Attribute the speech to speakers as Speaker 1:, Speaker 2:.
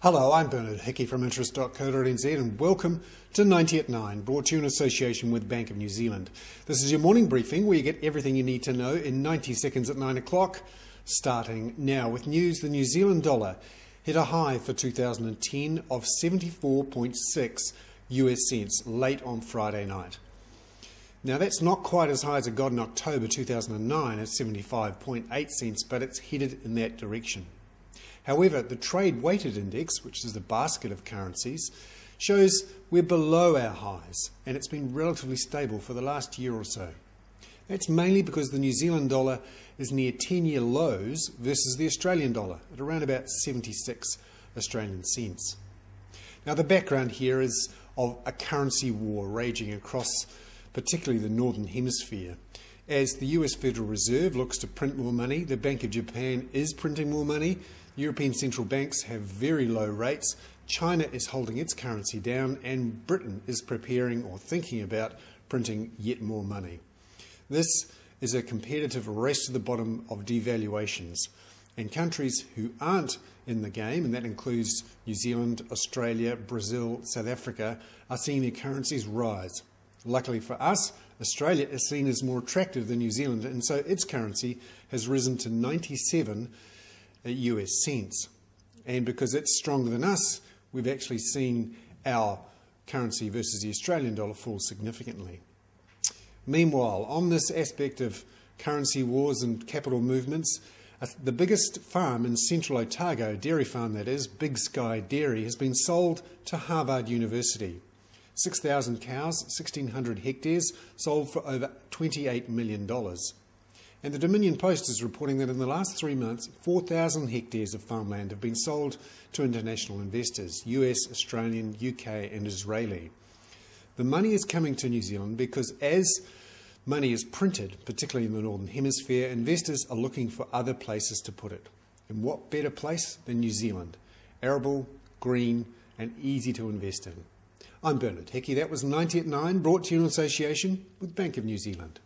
Speaker 1: Hello, I'm Bernard Hickey from interest.co.nz and welcome to 90 at 9, brought to you in association with Bank of New Zealand. This is your morning briefing where you get everything you need to know in 90 seconds at 9 o'clock, starting now with news. The New Zealand dollar hit a high for 2010 of 74.6 US cents late on Friday night. Now that's not quite as high as it got in October 2009 at 75.8 cents, but it's headed in that direction. However, the trade weighted index, which is the basket of currencies, shows we're below our highs, and it's been relatively stable for the last year or so. That's mainly because the New Zealand dollar is near 10-year lows versus the Australian dollar at around about 76 Australian cents. Now the background here is of a currency war raging across particularly the Northern Hemisphere. As the US Federal Reserve looks to print more money, the Bank of Japan is printing more money, European central banks have very low rates, China is holding its currency down, and Britain is preparing or thinking about printing yet more money. This is a competitive race to the bottom of devaluations, and countries who aren't in the game, and that includes New Zealand, Australia, Brazil, South Africa, are seeing their currencies rise. Luckily for us, Australia is seen as more attractive than New Zealand, and so its currency has risen to 97 US cents. And because it's stronger than us, we've actually seen our currency versus the Australian dollar fall significantly. Meanwhile, on this aspect of currency wars and capital movements, the biggest farm in central Otago, dairy farm that is, Big Sky Dairy, has been sold to Harvard University. 6,000 cows, 1,600 hectares, sold for over $28 million. And the Dominion Post is reporting that in the last 3 months, 4,000 hectares of farmland have been sold to international investors, US, Australian, UK and Israeli. The money is coming to New Zealand because as money is printed, particularly in the Northern Hemisphere, investors are looking for other places to put it. And what better place than New Zealand? Arable, green and easy to invest in. I'm Bernard Hickey. That was 90 at 9, brought to you in association with Bank of New Zealand.